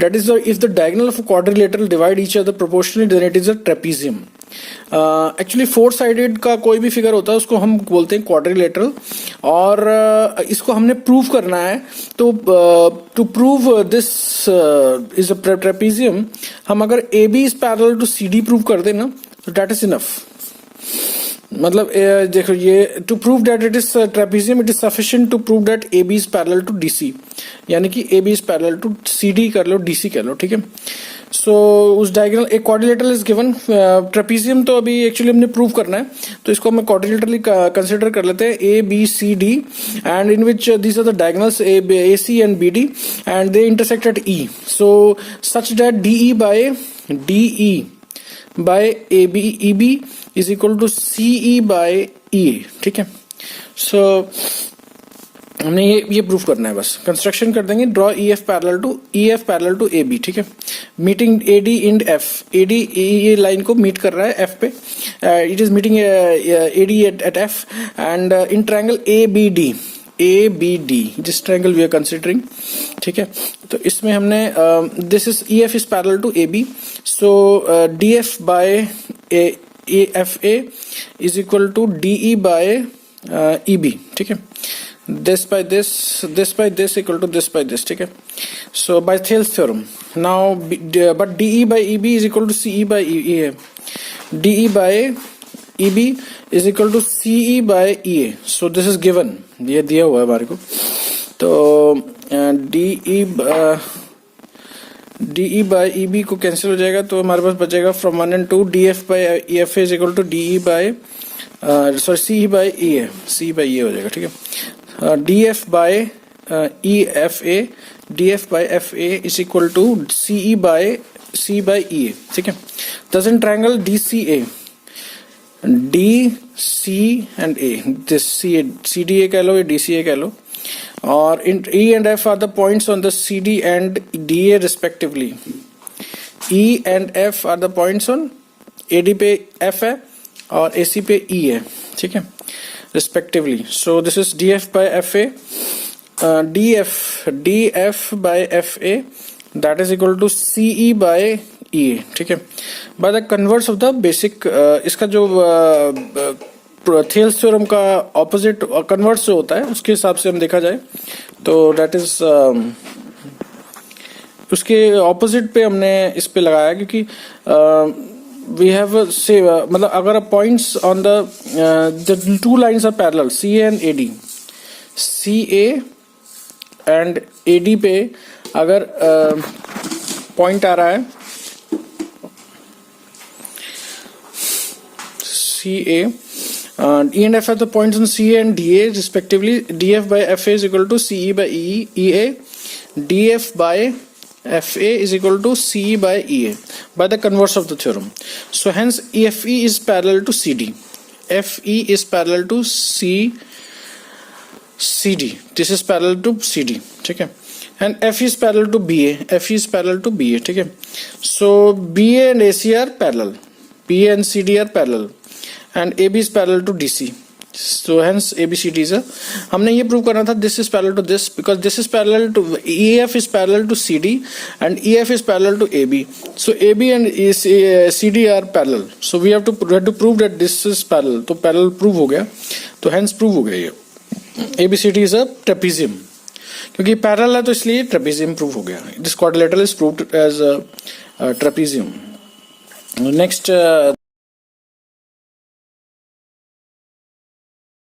that is if the diagonal of a quadrilateral divide each other proportionally, then it is a trapezium. Actually four sided का कोई भी figure होता है उसको हम बोलते हैं क्वाड्रिलेटरल, और इसको हमने प्रूव करना है, तो to prove this is a trapezium, हम अगर A B is parallel to C D prove कर देना तो दैट इज इनफ. मतलब देखो ये to prove that it is trapezium, it is sufficient to prove that A B is parallel to D C, यानी कि A B is parallel to C D कर लो, डी सी कर लो, ठीक है. सो उस डायगोनल एक क्वाड्रिलेटरल इज गिवन. ट्रेपेजियम तो अभी एक्चुअली हमने प्रूव करना है, तो इसको हम क्वाड्रिलेटरली कंसिडर कर लेते हैं, A B C D, and in which these are the diagonals A C and B D, and they intersect at E. So such that D E by A B E B is equal to C E by E, ठीक है. सो हमने ये proof करना है, बस construction कर देंगे. Draw E F parallel to A B, ठीक है. Meeting A D and F, A D ये लाइन को मीट कर रहा है एफ पे, it is meeting A D at F, and in triangle A B D जिस ट्रायंगल वी आर कंसिडरिंग, ठीक है. तो इसमें हमने this is E F is parallel to A B, so D F by A F A is equal to D E by E B, ठीक है. this by this equal to this by this, ठीक है. So by Thales theorem now, but DE by EB is equal to CE by EA. DE by EB is equal to CE by EA. So this is given, ये दिया हुआ है हमारे को. तो DE by EB को cancel हो जाएगा, तो हमारे पास बचेगा from 1 and 2 DF by EFA is equal to DE by CE by EA, CE by EA हो जाएगा, ठीक है. DF by EFA, DF by FA is equal to CE by EA, ठीक है. Thus in triangle DCA, DC and A, this CDA कह लो या DCA कह लो, और in E and F are the points on the CD and DA respectively. E and F are the points on AD पे F है और AC पे E है, ठीक है, respectively. So this is DF by FA, DF by FA, that is equal to CE by EA, ठीक है. By the converse of the basic, इसका जो थेल्स थ्योरम का ऑपोजिट कन्वर्स जो होता है उसके हिसाब से हम देखा जाए तो that is उसके ऑपोजिट पे हमने इस पे लगाया, क्योंकि we have say मतलब अगर points on the two lines are parallel, CA and AD, CA and AD पे अगर point आ रहा है CA, E and F are the points on CA and DA respectively. DF by FA is equal to CE by EA, DF by FA is equal to CE by EA by the converse of the theorem. So hence FE is parallel to CD, FE is parallel to CD, this is parallel to CD, ठीक है. And FE is parallel to BA, FE is parallel to BA, ठीक है. So BA and AC are parallel, BA and CD are parallel, and AB is parallel to DC. So hence ABCD is हमने ये prove करना था, this is parallel to this because this is parallel to EF is parallel to CD and EF is parallel to AB. So AB and CD are parallel. So we have to prove that this is parallel. तो parallel prove हो गया, तो hence prove हो गया ये ABCD is a trapezium. क्योंकि parallel है तो इसलिए trapezium prove हो गया. This quadrilateral is proved as a trapezium. Next